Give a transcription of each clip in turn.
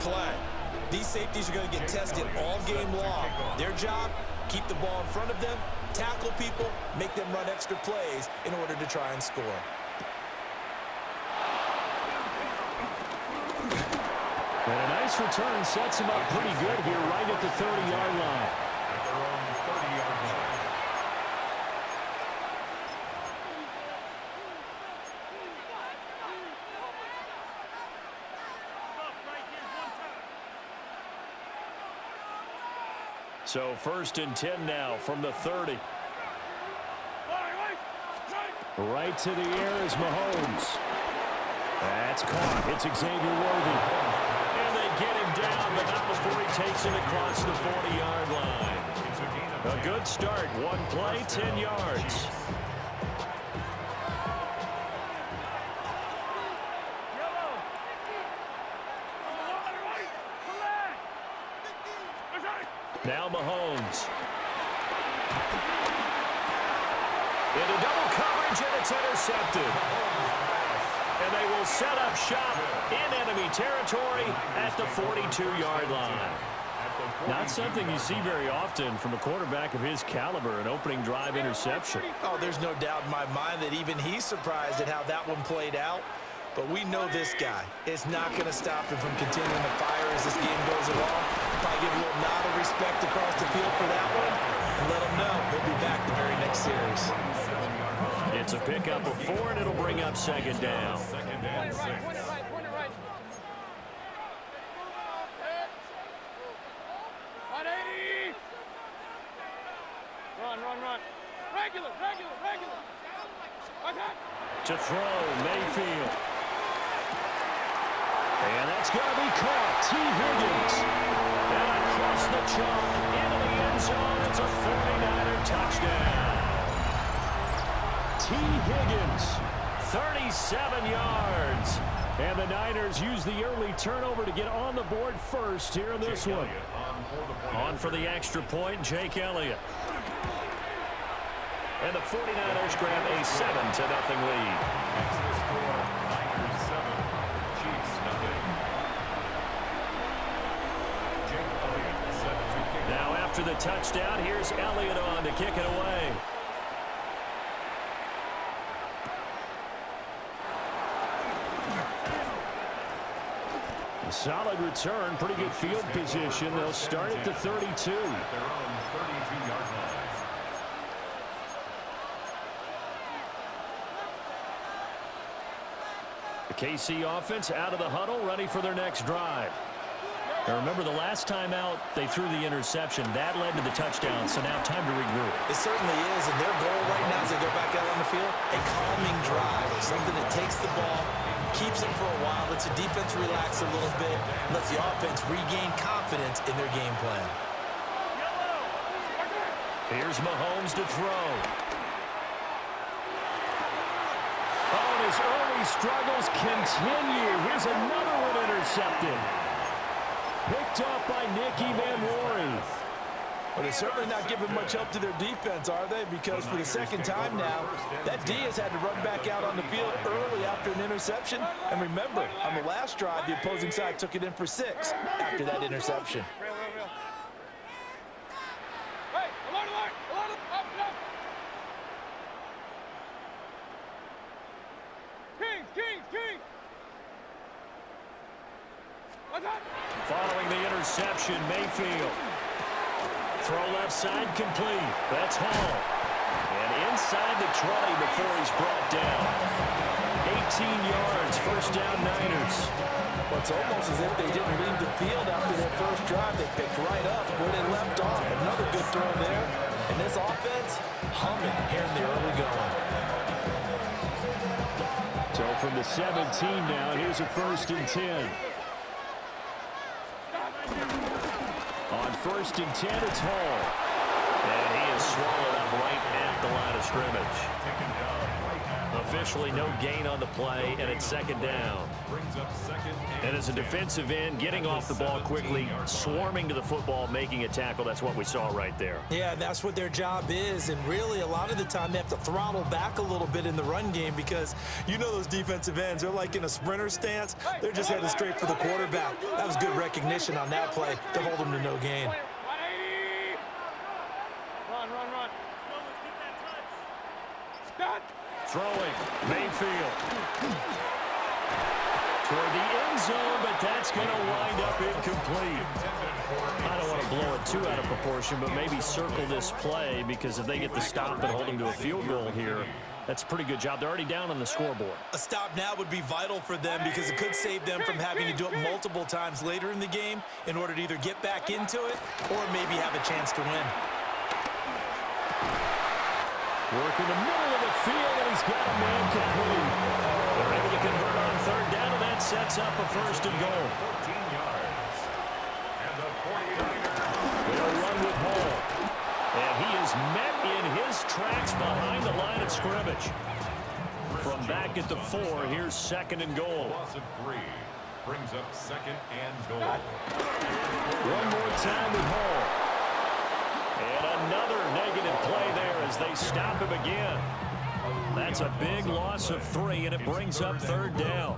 play. These safeties are going to get tested all game long. Their job, keep the ball in front of them, tackle people, make them run extra plays in order to try and score. And a nice return sets him up pretty good here right at the 30-yard line. At their own 30-yard line. So 1st and 10 now from the 30. Right to the air is Mahomes. That's caught. It's Xavier Worthy. And they get him down, but not before he takes it across the 40-yard line. A good start. One play, 10 yards. Now Mahomes. Into double coverage, and it's intercepted. And they will set up shop in enemy territory at the 42-yard line. Not something you see very often from a quarterback of his caliber, an opening drive interception. Oh, there's no doubt in my mind that even he's surprised at how that one played out. But we know this guy is not going to stop him from continuing to fire as this game goes along. Probably give a little nod of respect across the field for that one and let him know he'll be back the very next series. It's a pickup of 4, and it'll bring up 2nd down. Second and 6. Run. Regular. To throw, Mayfield. And that's going to be caught. T. Higgins. And across the chalk into the end zone. It's a 49er touchdown. T. Higgins, 37 yards. And the Niners use the early turnover to get on the board first here in this one. On for the extra point, Jake Elliott. And the 49ers grab a 7-0 lead. Makes the score Niners 7, Chiefs nothing. Jake Elliott set to kick. Now after the touchdown, here's Elliott on to kick it away. A solid return, pretty good field position. They'll start at the 32. At their own 32-yard line. The KC offense out of the huddle, ready for their next drive. Now remember, the last time out, they threw the interception. That led to the touchdown, so now time to regroup. It certainly is, and their goal right now as they go back out on the field, a calming drive, something that takes the ball, keeps it for a while, lets the defense relax a little bit, lets the offense regain confidence in their game plan. Here's Mahomes to throw. Oh, and his early struggles continue. Here's another one intercepted. Picked up by Nicky Van Rory. But they're certainly not giving much help to their defense, are they? Because for the second time now, that D has had to run back out on the field early after an interception. And remember, on the last drive, the opposing side took it in for 6 after that interception. Following the interception, Mayfield. Throw left side complete. That's Hall. And inside the 20 before he's brought down. 18 yards, first down Niners. Well, it's almost as if they didn't leave the field after their first drive. They picked right up where they left off. Another good throw there. And this offense, humming here in the early going. So from the 17 now, here's a 1st and 10. On 1st and 10, it's Hall. And he was swallowed up right at the line of scrimmage. Taken down right at Officially no gain on the play, and it's second down. brings up second And as a 10. defensive end, getting off the ball quickly, swarming to the football, making a tackle, that's what we saw right there. Yeah, that's what their job is, and really a lot of the time they have to throttle back a little bit in the run game because you know those defensive ends, they're like in a sprinter stance. They're just headed straight for the quarterback. That was good recognition on that play to hold them to no gain. 180. Run, run, run. Let's get that touch. Stop. Throwing, Mayfield. Toward the end zone, but that's going to wind up incomplete. I don't want to blow it too out of proportion, but maybe circle this play because if they get the stop and hold them to a field goal here, that's a pretty good job. They're already down on the scoreboard. A stop now would be vital for them because it could save them from having to do it multiple times later in the game in order to either get back into it or maybe have a chance to win. Work in the middle of the field, and he's got a man complete. They're able to convert on third down, and that sets up a first and goal. 14 yards. And the 49ers. They'll run with Hall. And he is met in his tracks behind the line of scrimmage. From back at the 4, here's second and goal. Loss of 3 brings up second and goal. One more time with Hall. And another negative play there as they stop him again. That's a big loss of 3, and it brings up third down.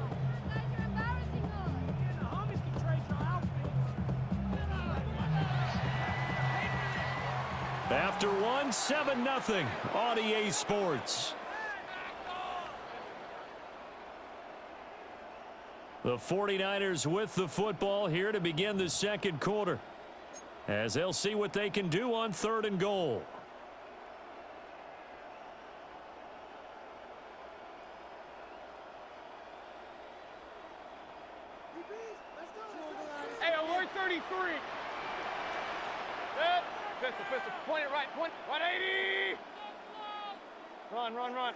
After one, 7-0 on EA Sports. The 49ers with the football here to begin the second quarter, as they'll see what they can do on third and goal. Hey, alert 33. Set. Pistol, pistol. Point it right. Point. 180. Run, run, run.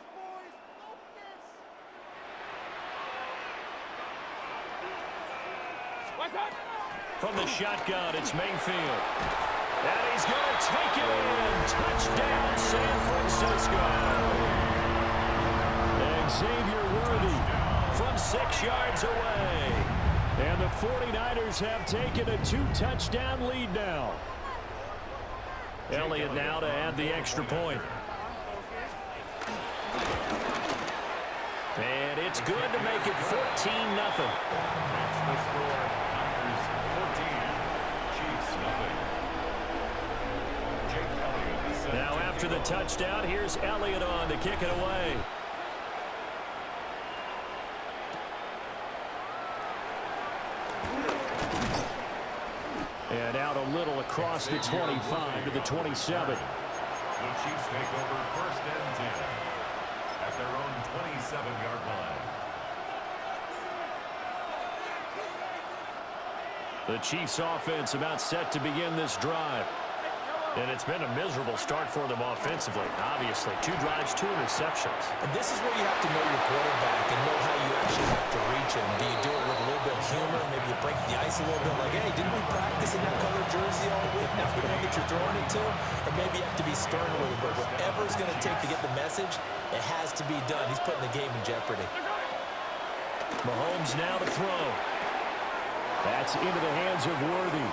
What's up? From the shotgun, it's Mayfield. And he's going to take it in. Touchdown, San Francisco. Xavier Worthy from 6 yards away. And the 49ers have taken a 2-touchdown lead now. Elliott now to add the extra point. And it's good to make it 14-0. That's the score. Niners 14. Chiefs nothing. Jake Elliott is set Now to after kick the off. touchdown, here's Elliott on to kick it away. And out a little across the 25 to the 27. The Chiefs take over first and 10 at their own 27-yard line. The Chiefs offense about set to begin this drive. And it's been a miserable start for them offensively. Obviously, 2 drives, 2 interceptions. And this is where you have to know your quarterback and know how you actually have to reach him. Do you do it with a little bit of humor? Maybe you break the ice a little bit like, hey, didn't we practice in that colored jersey all week? Now we know that you're throwing it to. Or maybe you have to be stern with it. But whatever it's going to take to get the message, it has to be done. He's putting the game in jeopardy. Mahomes now to throw. That's into the hands of Worthy.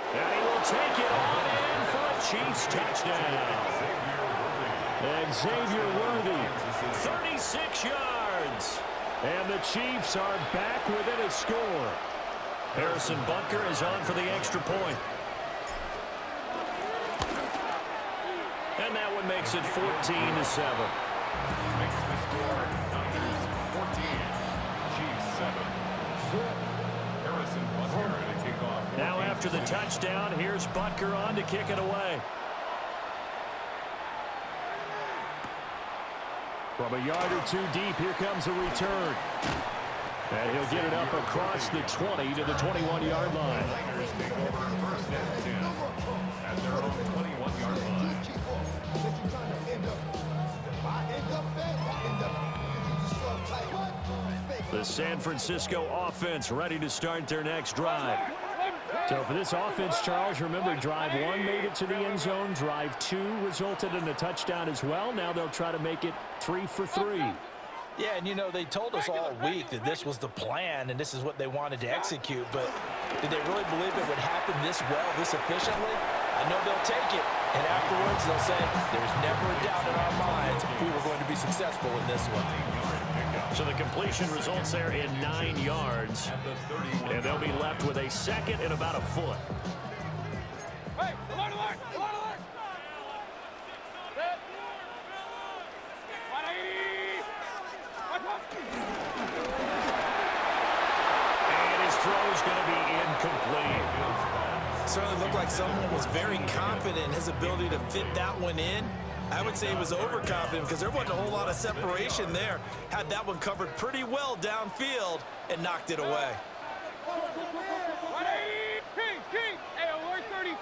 And he will take it on in for a Chiefs touchdown. Xavier Worthy, 36 yards. And the Chiefs are back within a score. Harrison Butker is on for the extra point. And that one makes it 14-7. Makes the score Niners 14. Chiefs 7. Harrison Butker to kick off. Now after the touchdown, here's Butker on to kick it away. From a yard or 2 deep, here comes a return. And he'll get it up across the 20 to the 21-yard line. Niners take over first and 10 at their own 21-yard line. The San Francisco offense ready to start their next drive. So for this offense, Charles, remember, drive 1 made it to the end zone. Drive 2 resulted in a touchdown as well. Now they'll try to make it 3 for 3. Yeah, and, you know, they told us all week that this was the plan and this is what they wanted to execute. But did they really believe it would happen this well, this efficiently? I know they'll take it. And afterwards, they'll say, there's never a doubt in our minds we were going to be successful in this one. So the completion results there in 9 yards. And they'll be left with a second and about a foot. Hey, alert, alert, alert, alert. And his throw's going to be incomplete. Certainly looked like someone was very confident in his ability to fit that one in. I would say he was overconfident because there wasn't a whole lot of separation there. Had that one covered pretty well downfield and knocked it away. Hey, alert 33.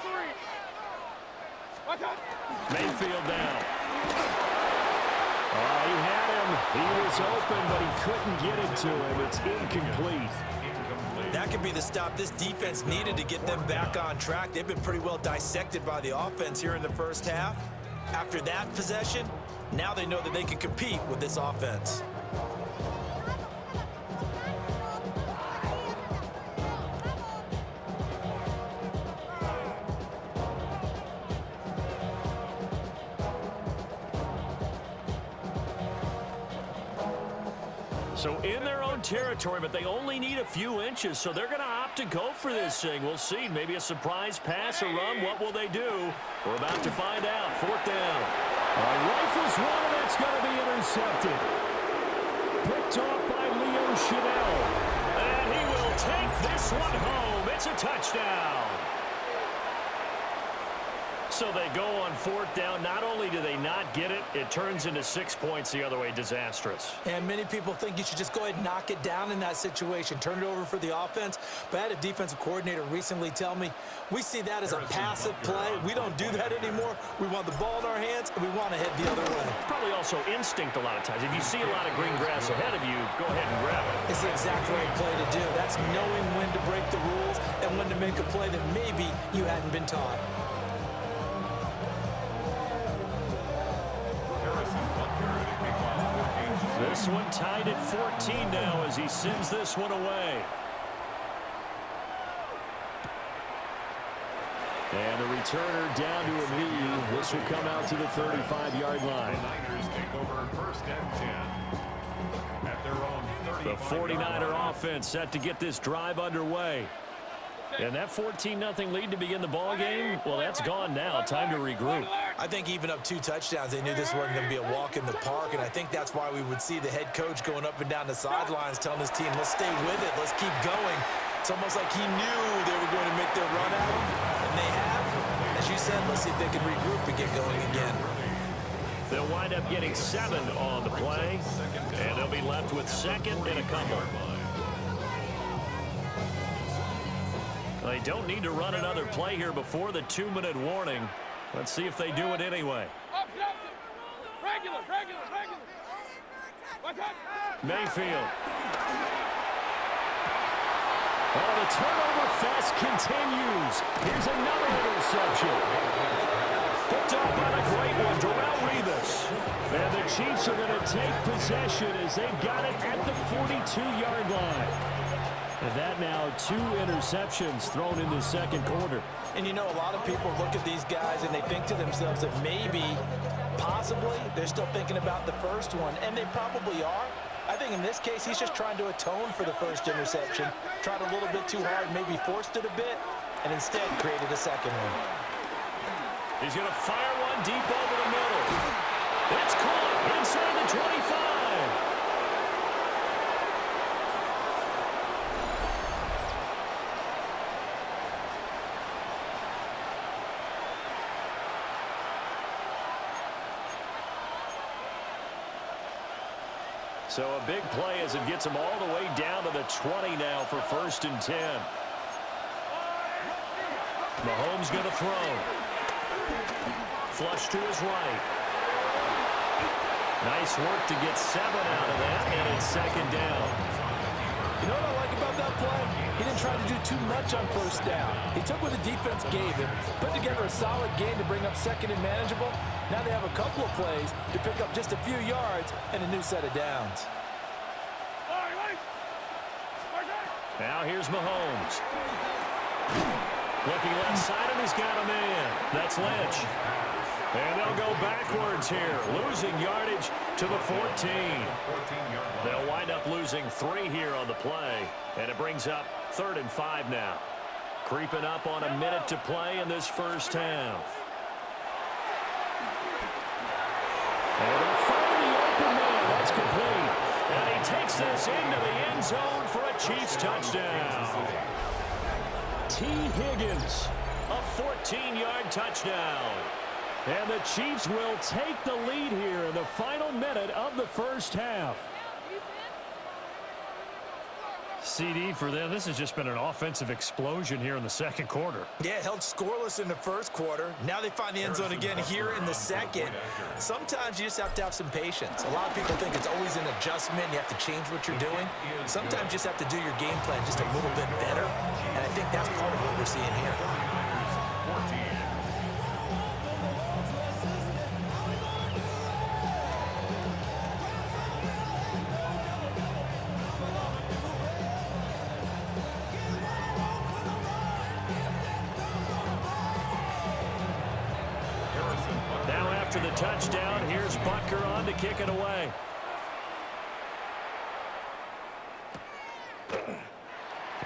Watch out. Mayfield down. Oh, he had him. He was open, but he couldn't get it to him. It's incomplete. That could be the stop this defense needed to get them back on track. They've been pretty well dissected by the offense here in the first half. After that possession, now they know that they can compete with this offense. So in their own territory, but they only need a few inches, so they're going to opt to go for this thing. We'll see. Maybe a surprise pass or run. What will they do? We're about to find out. 4th down. Rifles one, and it's going to be intercepted. Picked off by Leo Chanel. And he will take this one home. It's a touchdown. So they go on 4th down. Not only do they not get it, it turns into 6 points the other way. Disastrous. And many people think you should just go ahead and knock it down in that situation. Turn it over for the offense. But I had a defensive coordinator recently tell me, we see that as a passive play. We don't do that anymore. We want the ball in our hands, and we want to head the other way. Probably also instinct a lot of times. If you see a lot of green grass ahead of you, go ahead and grab it. It's the exact right play to do. That's knowing when to break the rules and when to make a play that maybe you hadn't been taught. This one tied at 14 now as he sends this one away. And the returner down to a knee. This will come out to the 35-yard line. The Niners take over 1st and 10 at their own 35-yard line. The 49er offense set to get this drive underway. And that 14-0 lead to begin the ball game, well, that's gone now. Time to regroup. I think even up 2 touchdowns, they knew this wasn't going to be a walk in the park, and I think that's why we would see the head coach going up and down the sidelines telling his team, let's stay with it, let's keep going. It's almost like he knew they were going to make their run at him, and they have. As you said, let's see if they can regroup and get going again. They'll wind up getting 7 on the play, and they'll be left with 2nd and a couple. They don't need to run another play here before the 2-minute warning. Let's see if they do it anyway. Regular. Watch out. Mayfield. Oh, the turnover fest continues. Here's another interception. Picked up on a great one, Darrelle Revis. And the Chiefs are going to take possession as they've got it at the 42-yard line. And that now 2 interceptions thrown in the 2nd quarter. And you know, a lot of people look at these guys and they think to themselves that maybe, possibly, they're still thinking about the first one. And they probably are. I think in this case, he's just trying to atone for the first interception. Tried a little bit too hard, maybe forced it a bit, and instead created a second one. He's going to fire one deep over the middle. It's caught inside the 25. So a big play as it gets him all the way down to the 20 now for 1st and 10. Mahomes going to throw. Flush to his right. Nice work to get 7 out of that, and it's 2nd down. You know what I like about that play? He didn't didn't try to do too much on first down. He took what the defense gave him, put together a solid game to bring up second and manageable. Now they have a couple of plays to pick up just a few yards and a new set of downs. Now here's Mahomes. Looking left side, and he's got a man. That's Lynch. And they'll go backwards here, losing yardage to the 14. They'll wind up losing 3 here on the play, and it brings up 3rd and 5 now. Creeping up on a minute to play in this first half. And they'll find the open man. That's complete. And he takes this into the end zone for a Chiefs touchdown. T. Higgins, a 14-yard touchdown. And the Chiefs will take the lead here in the final minute of the first half. CD for them, this has just been an offensive explosion here in the second quarter. Yeah, held scoreless in the first quarter. Now they find the end zone again here in the second. Sometimes you just have to have some patience. A lot of people think it's always an adjustment. You have to change what you're doing. Sometimes you just have to do your game plan just a little bit better. And I think that's part of what we're seeing here. After the touchdown, here's Butker on to kick it away.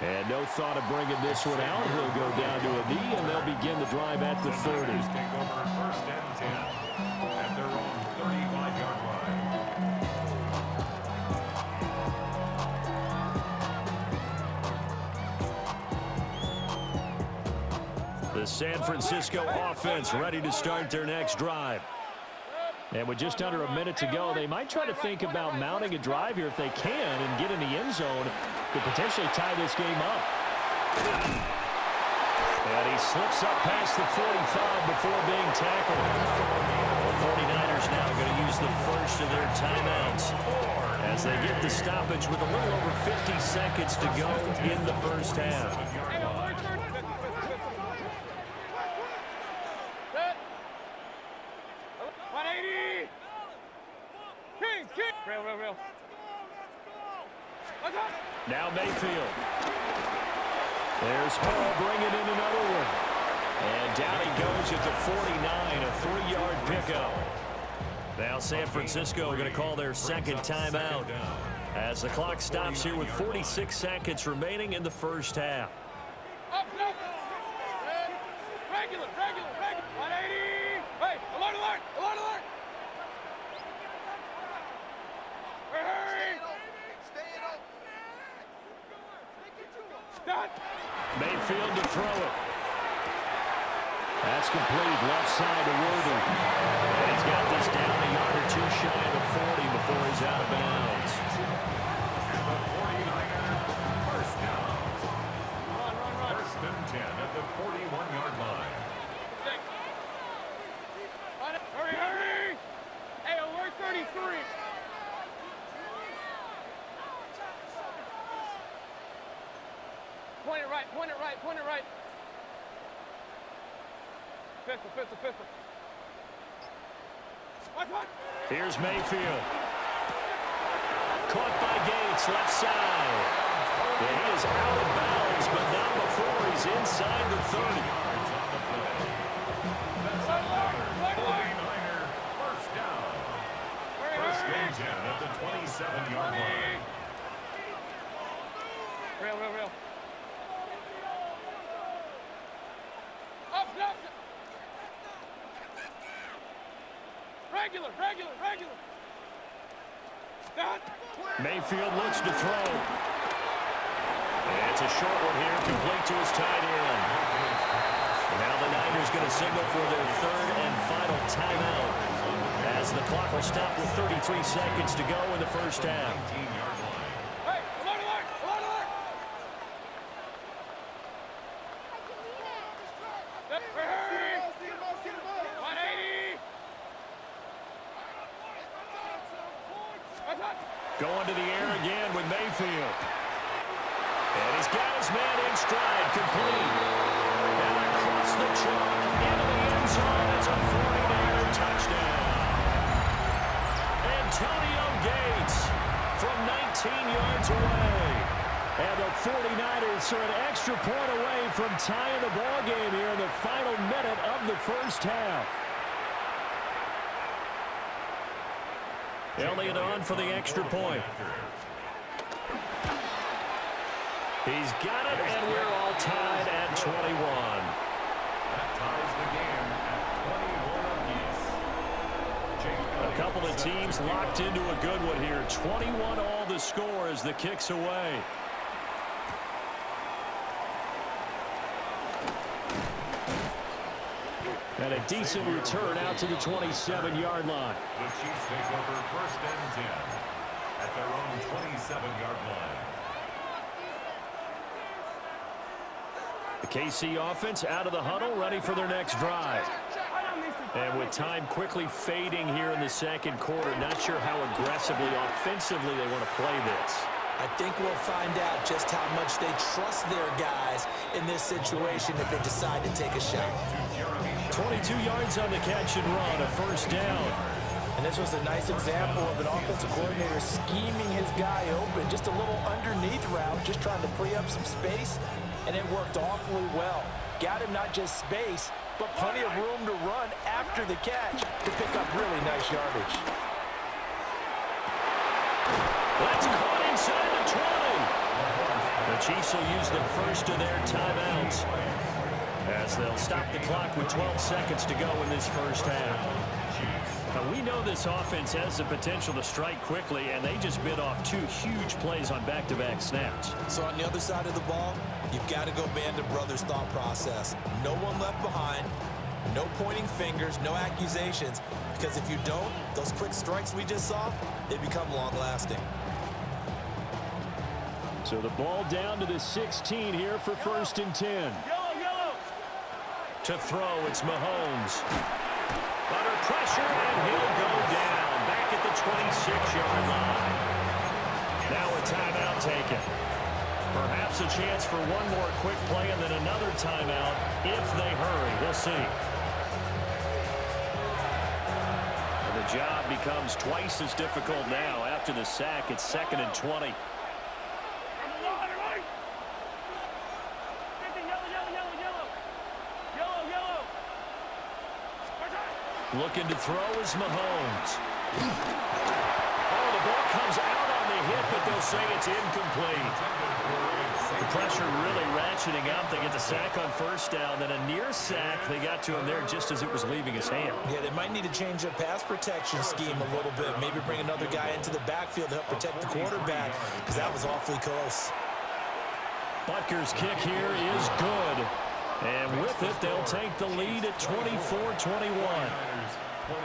And no thought of bringing this one out. He'll go down to a knee, and they'll begin the drive at the 30. Take over 1st and 10 at their own 35-yard line. The San Francisco offense ready to start their next drive. And with just under a minute to go, they might try to think about mounting a drive here if they can and get in the end zone to potentially tie this game up. And he slips up past the 45 before being tackled. The 49ers now going to use the first of their timeouts as they get the stoppage with a little over 50 seconds to go in the first half. Real. Now Mayfield. There's Hall bringing in another one. And down he goes at the 49, a 3-yard pickup. Now San Francisco going to call their second timeout as the clock stops here with 46 seconds remaining in the first half. Regular. 180. Hey, alert. Mayfield to throw it. That's complete. Left side to Worthy. And he's got this down a yard or two shy of the 40 before he's out of bounds. And the 49ers first down. Run. 1st and 10 at the 41-yard line. Hurry. Hey, alert 33. Point it right. Pistol. What? Here's Mayfield. Caught by Gates, left side. And he is out of bounds, but not before he's inside the 30. That's a 49er first down. 1st and 10 at the 27-yard line. Real. Up. Regular. Mayfield looks to throw. And it's a short one here, complete to his tight end. Now the Niners going to signal for their 3rd and final timeout as the clock will stop with 33 seconds to go in the first half. Hey, alert. 180. Going to the air again with Mayfield. And he's got his man in are an extra point away from tying the ball game here in the final minute of the first half. Elliott on for the extra point. He's got it, and we're all tied at 21. That ties the game at 21 apiece. A couple of teams locked into a good one here. 21 all the score as the kick's away. And a decent return out to the 27-yard line. The Chiefs take over first and 10 at their own 27-yard line. The KC offense out of the huddle, ready for their next drive. And with time quickly fading here in the second quarter, not sure how aggressively, offensively they want to play this. I think we'll find out just how much they trust their guys in this situation if they decide to take a shot. 22 yards on the catch and run, a first down. And this was a nice example of an offensive coordinator scheming his guy open, just a little underneath route, just trying to free up some space, and it worked awfully well. Got him not just space, but plenty of room to run after the catch to pick up really nice yardage. That's caught inside the 20. The Chiefs will use the first of their timeouts as they'll stop the clock with 12 seconds to go in this first half. Now, we know this offense has the potential to strike quickly, and they just bit off two huge plays on back-to-back snaps. So on the other side of the ball, you've got to go Band of Brothers thought process. No one left behind, no pointing fingers, no accusations, because if you don't, those quick strikes we just saw, they become long-lasting. So the ball down to the 16 here for first and 10. Yellow. To throw, it's Mahomes. Under pressure, and he'll go down back at the 26-yard line. Now a timeout taken. Perhaps a chance for one more quick play and then another timeout if they hurry. We'll see. And the job becomes twice as difficult now after the sack. It's 2nd and 20. Looking to throw is Mahomes. Oh, the ball comes out on the hit, but they'll say it's incomplete. The pressure really ratcheting up. They get the sack on first down, then a near sack. They got to him there just as it was leaving his hand. Yeah, they might need to change their pass protection scheme a little bit. Maybe bring another guy into the backfield to help protect the quarterback, because that was awfully close. Butker's kick here is good. And with it, they'll take the lead at 24-21.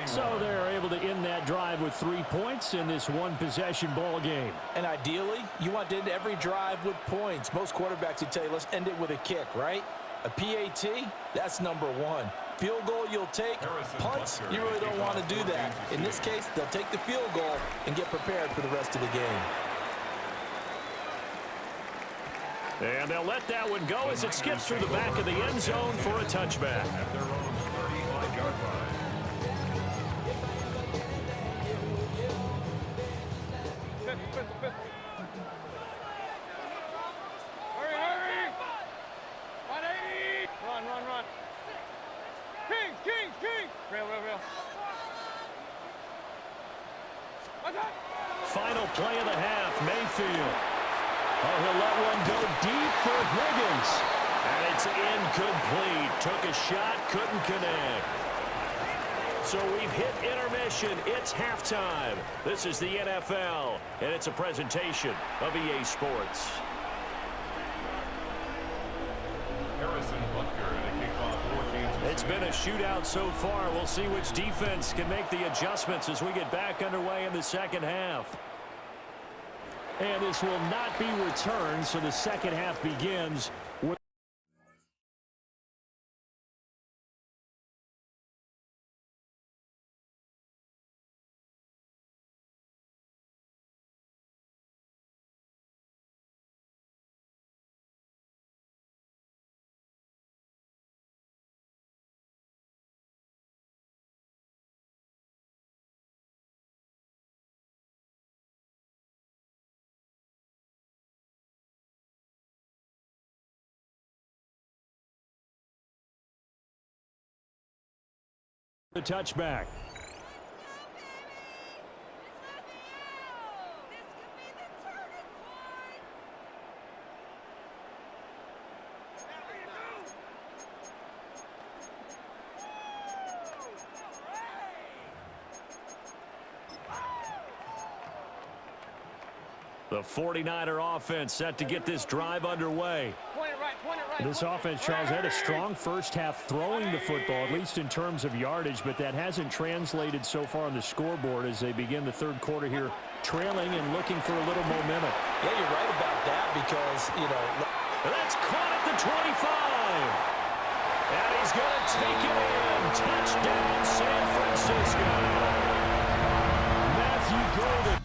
So they're able to end that drive with 3 points in this one-possession ball game. And ideally, you want to end every drive with points. Most quarterbacks would tell you, let's end it with a kick, right? A PAT, that's number one. Field goal you'll take. Punts, you really don't want to do that. In this case, they'll take the field goal and get prepared for the rest of the game. And they'll let that one go as it skips through the back of the end zone for a touchback. At their own 35-yard line. Hurry! 180! Run! Kings! Real. Final play of the half, Mayfield. Oh, he'll let one go deep for Higgins. And it's incomplete. Took a shot, couldn't connect. So we've hit intermission. It's halftime. This is the NFL, and it's a presentation of EA Sports. Harrison Butker to kick off 14. It's been a shootout so far. We'll see which defense can make the adjustments as we get back underway in the second half. And this will not be returned, so the second half begins with The touchback. The 49er offense set to get this drive underway. This offense, Charles, had a strong first half throwing the football, at least in terms of yardage, but that hasn't translated so far on the scoreboard as they begin the third quarter here, trailing and looking for a little momentum. Yeah, you're right about that because, you know. That's caught at the 25. And he's going to take it in. Touchdown, San Francisco. Matthew Golden.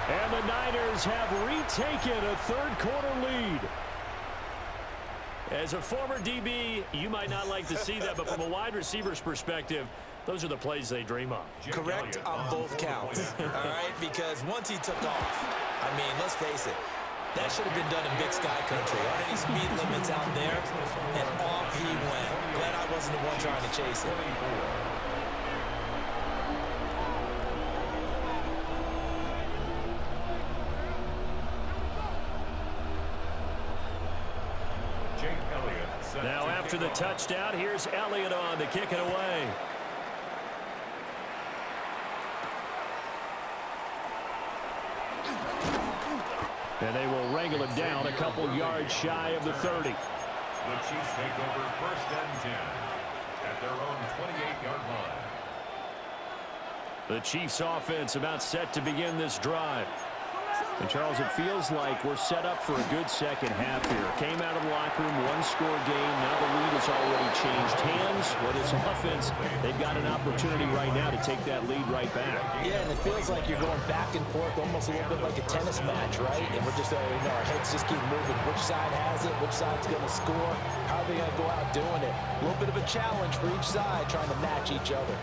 And the Niners have retaken a third-quarter lead. As a former DB, you might not like to see that, but from a wide receiver's perspective, those are the plays they dream of. Correct on both counts, all right? Because once he took off, I mean, let's face it, that should have been done in Big Sky Country. Aren't any speed limits out there? And off he went. Glad I wasn't the one trying to chase him. Now after the touchdown, here's Elliott on to kick it away. And they will wrangle it down a couple yards shy of the 30. The Chiefs take over first and 10 at their own 28-yard line. The Chiefs offense about set to begin this drive. And, Charles, it feels like we're set up for a good second half here. Came out of the locker room, one-score game. Now the lead has already changed hands. Well, this offense, they've got an opportunity right now to take that lead right back. Yeah, and it feels like you're going back and forth, almost a little bit like a tennis match, right? And we're just, our heads just keep moving. Which side has it? Which side's going to score? How are they going to go out doing it? A little bit of a challenge for each side, trying to match each other.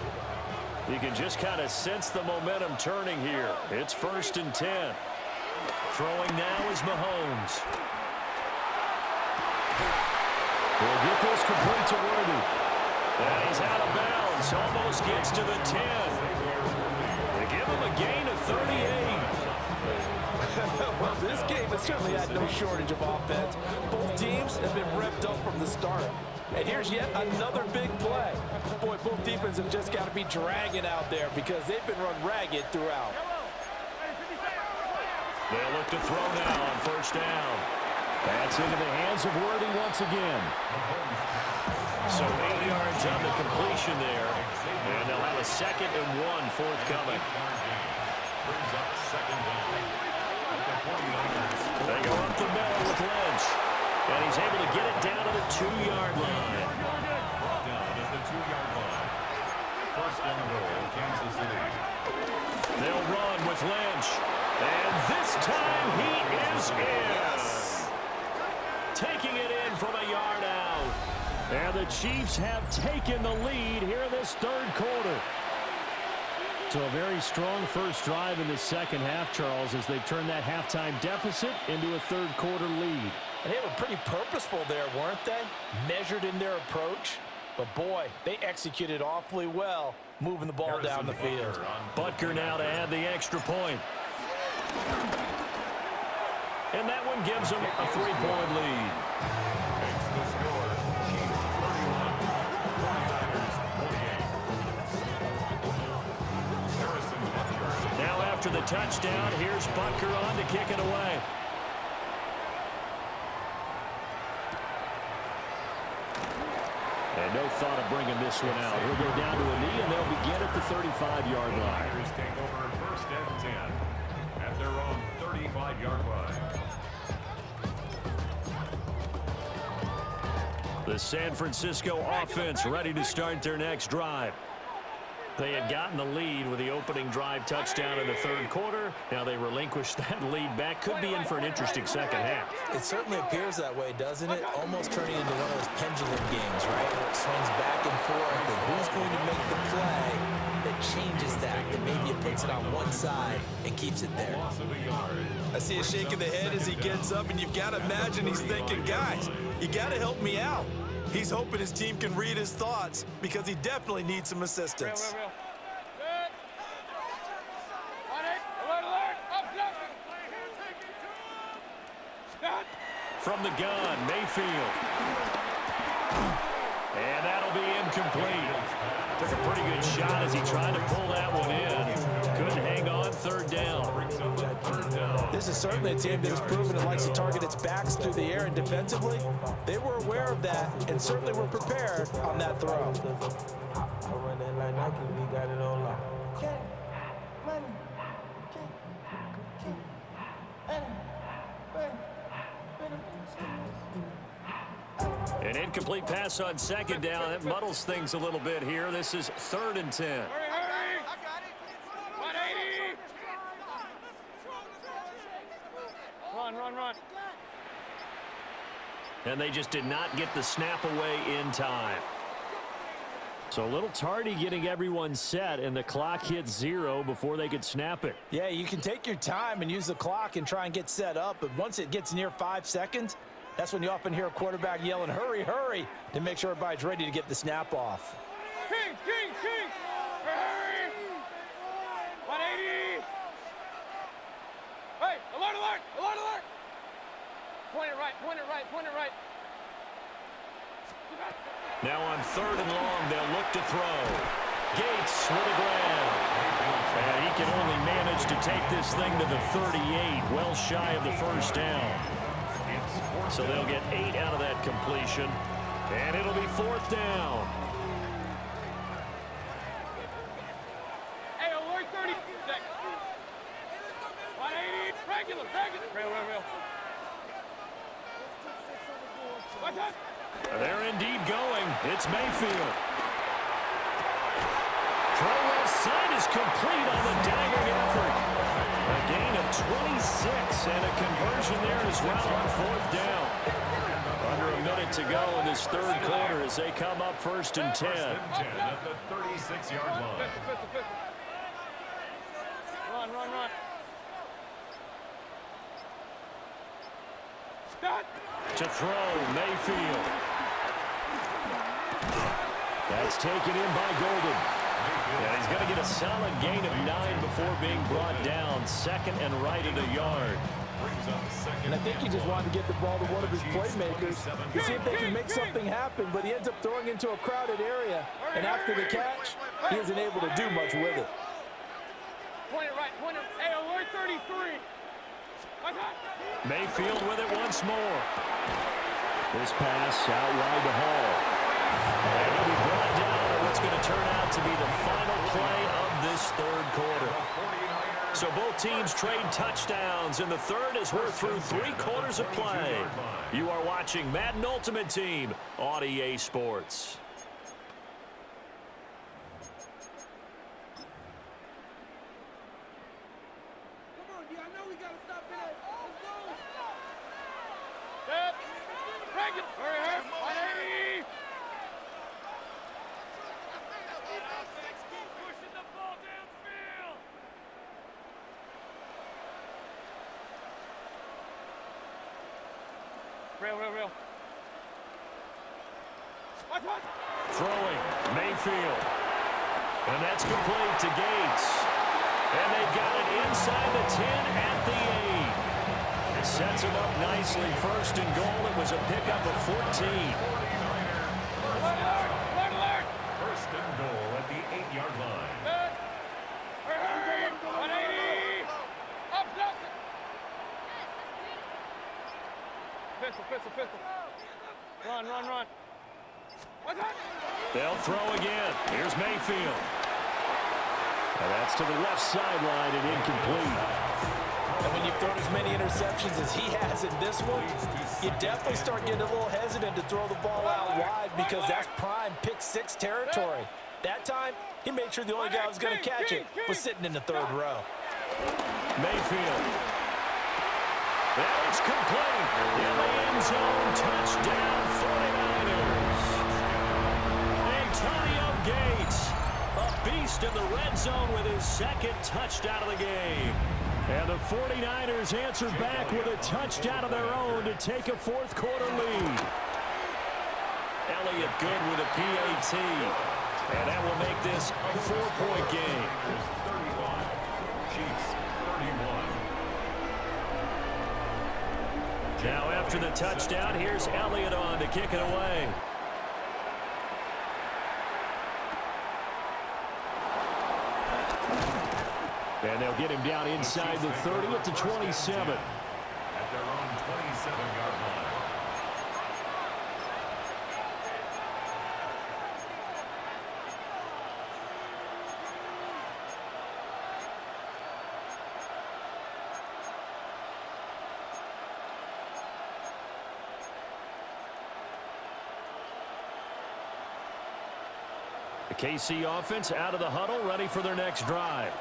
You can just kind of sense the momentum turning here. It's first and 10. Throwing now is Mahomes. We'll get this complete to Worthy. And he's out of bounds. Almost gets to the 10. They give him a gain of 38. Well, this game has certainly had no shortage of offense. Both teams have been revved up from the start. And here's yet another big play. Boy, both defenses have just got to be dragging out there because they've been run ragged throughout. They'll look to throw now on first down. That's into the hands of Worthy once again. So 8 yards on the completion there. And they'll have a 2nd and 1 forthcoming. Brings up second down. They go up the middle with Lynch. And he's able to get it down to the 2-yard line. Down at the 2-yard line. First and goal, Kansas City. They'll run with Lynch. And this time he is in. Yes. Taking it in from a yard out. And the Chiefs have taken the lead here in this third quarter. So a very strong first drive in the second half, Charles, as they've turned that halftime deficit into a third quarter lead. And they were pretty purposeful there, weren't they? Measured in their approach. But, boy, they executed awfully well, moving the ball down the field. Butker now to add the extra point. And that one gives them a 3-point lead. Makes the score. Chiefs 31, 49ers 28. Now after the touchdown, here's Butker on to kick it away. And no thought of bringing this one out. He'll go down to a knee, and they'll begin at the 35-yard line. Niners take over first and 10 at their own 35-yard line. The The San Francisco offense ready to start their next drive. They had gotten the lead with the opening drive touchdown in the third quarter. Now they relinquished that lead back. Could be in for an interesting second half. It certainly appears that way, doesn't it? Almost turning into one of those pendulum games, right? Where it swings back and forth, and who's going to make the play that changes that maybe it puts it on one side and keeps it there. I see a shake of the head as he gets up, and you've got to imagine he's thinking, guys, you got to help me out. He's hoping his team can read his thoughts because he definitely needs some assistance. From the gun, Mayfield. And that'll be incomplete. Took a pretty good shot as he tried to pull that one in. Couldn't hang on, third down. This is certainly a team that has proven it likes to target its backs through the air, and defensively, they were aware of that and certainly were prepared on that throw. An incomplete pass on second down. That muddles things a little bit here. This is 3rd and 10. Hurry! I got it. 180. Run. And they just did not get the snap away in time. So a little tardy getting everyone set, and the clock hit 0 before they could snap it. Yeah, you can take your time and use the clock and try and get set up, but once it gets near 5 seconds, that's when you often hear a quarterback yelling, hurry, hurry, to make sure everybody's ready to get the snap off. King! Hurry! 180. Hey, alert! Point it right. Now on 3rd and long, they'll look to throw. Gates with a grab. And he can only manage to take this thing to the 38, well shy of the first down. So they'll get 8 out of that completion, and it'll be 4th down. Hey, alert 30 seconds. 180. Regular. Real. What's up? They're indeed going. It's Mayfield. Throw left side is complete on the diving effort. A gain of 26 and a conversion there as well on 4th down. Under a minute to go in this third quarter as they come up 1st and 10. At the 36-yard line. Pistol. Run. Stop. To throw, Mayfield. That's taken in by Golden. And he's going to get a solid gain of 9 before being brought down. 2nd and right at a yard. And I think he just wanted to get the ball to one of his playmakers to see if they can make something happen, but he ends up throwing into a crowded area. And after the catch, he isn't able to do much with it. Point it right. Hey, alert 33. Mayfield with it once more. This pass out wide to Hall. And he'll be brought down at what's going to turn out to be the final play of this third quarter. So both teams trade touchdowns in the third as we're through 3 quarters of play. You are watching Madden Ultimate Team on EA Sports. Real. Throwing, Mayfield. And that's complete to Gates. And they've got it inside the 10 at the 8. It sets him up nicely. 1st and goal. It was a pickup of 14. Alert. 1st and goal at the 8-yard line. 180. Up. Pistol. Run. They'll throw again. Here's Mayfield. And that's to the left sideline and incomplete. And when you've thrown as many interceptions as he has in this one, you definitely start getting a little hesitant to throw the ball out wide because that's prime pick 6 territory. That time, he made sure the only guy who was going to catch it was sitting in the third row. Mayfield. And it's complete. In the end zone, touchdown 49ers. Antonio Gates, a beast in the red zone with his second touchdown of the game. And the 49ers answered back with a touchdown of their own to take a fourth quarter lead. Elliott good with a PAT. And that will make this a 4-point game. 35. Chiefs 31. Now after the touchdown, here's Elliott on to kick it away. And they'll get him down inside the 30 at the 27. At their own 27-yard line. The KC offense out of the huddle, ready for their next drive.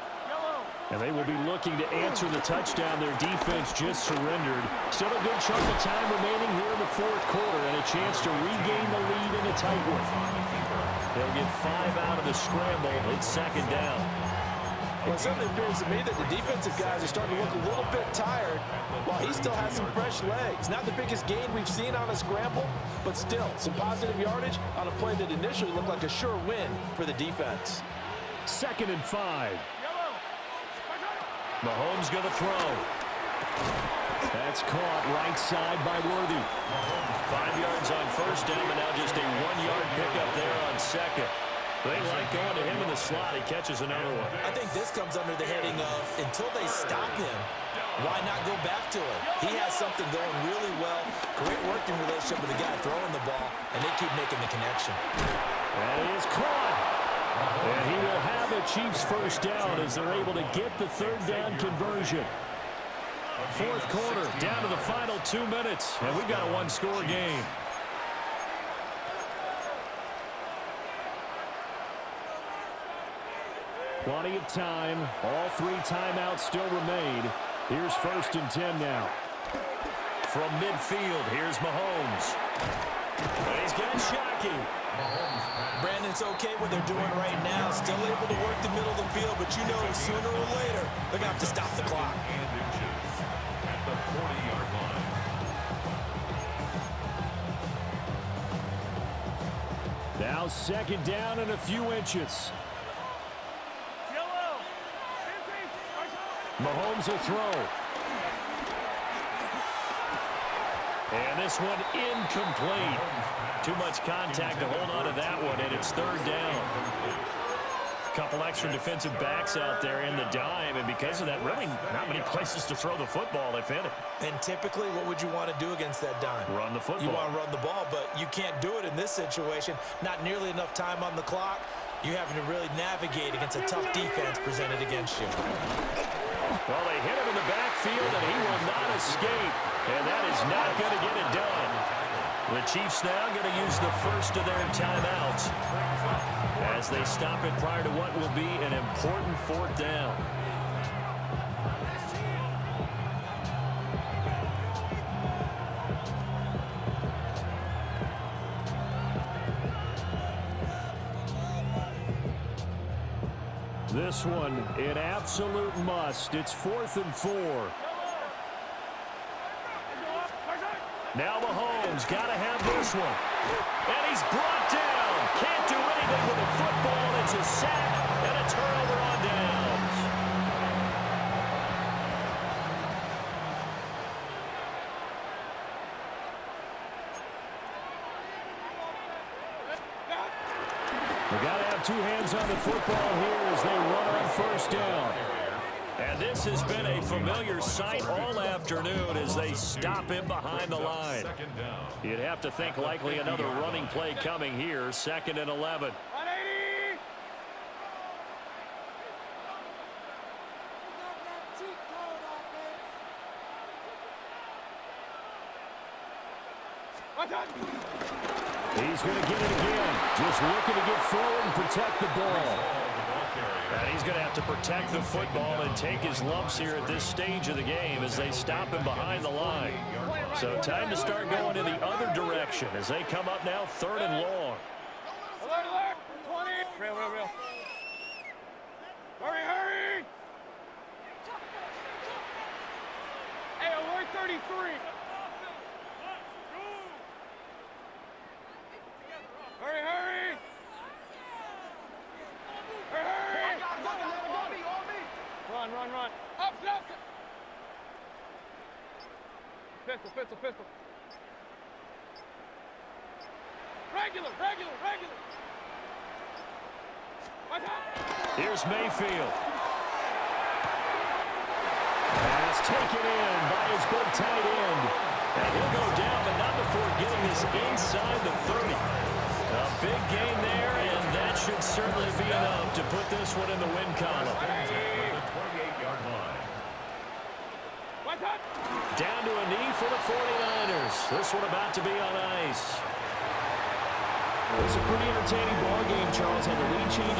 And they will be looking to answer the touchdown their defense just surrendered. Still a good chunk of time remaining here in the fourth quarter and a chance to regain the lead in a tight one. They'll get 5 out of the scramble. It's second down. Well, it certainly appears to me that the defensive guys are starting to look a little bit tired while he still has some fresh legs. Not the biggest gain we've seen on a scramble, but still some positive yardage on a play that initially looked like a sure win for the defense. 2nd and 5. Mahomes going to throw. That's caught right side by Worthy. 5 yards on first down, but now just a 1-yard pickup there on second. They like going to him in the slot. He catches another one. I think this comes under the heading of until they stop him, why not go back to it? He has something going really well. Great working relationship with the guy throwing the ball, and they keep making the connection. That is caught. And he will have a Chiefs first down as they're able to get the third down conversion. Fourth quarter, down to the final 2 minutes, and we've got a one-score game. Plenty of time. All 3 timeouts still remain. Here's 1st and 10 now. From midfield, here's Mahomes. And he's got Shockey. Brandon's okay what they're doing right now. Still able to work the middle of the field, but you know sooner or later they're going to have to stop the clock. And inches at the 40-yard line. Now 2nd down and a few inches. Mahomes will throw. And this one incomplete. Too much contact to hold on to that one, and it's 3rd down. A couple extra defensive backs out there in the dime, and because of that, really not many places to throw the football, if any. And typically, what would you want to do against that dime? Run the football. You want to run the ball, but you can't do it in this situation. Not nearly enough time on the clock. You're having to really navigate against a tough defense presented against you. Well, they hit him in the backfield, and he will not escape. And that is not going to get it done. The Chiefs now going to use the first of their timeouts as they stop it prior to what will be an important 4th down. This one, an absolute must. It's 4th and 4. Now Mahomes got to have this one. And he's brought down. Can't do anything with the football. It's a sack and a turnover on downs. We got to have 2 hands on the football here as they run on first down. And this has been a familiar sight all afternoon as they stop him behind the line. You'd have to think likely another running play coming here, 2nd and 11. He's going to get it again. Just looking to get forward and protect the ball. And he's going to have to protect the football and take his lumps here at this stage of the game as they stop him behind the line. So time to start going in the other direction as they come up now 3rd and long. 20. Real. Hurry. Hey, alert 33. Hurry. Run. Up. Pistol. Regular. Here's Mayfield. And it's taken in by his big tight end. And he'll go down, but not before getting this inside the 30. A big gain there, and that should certainly be enough to put this one in the win column. The 28-yard line. Down to a knee for the 49ers. This one about to be on ice. It was a pretty entertaining ball game, Charles, and the lead changes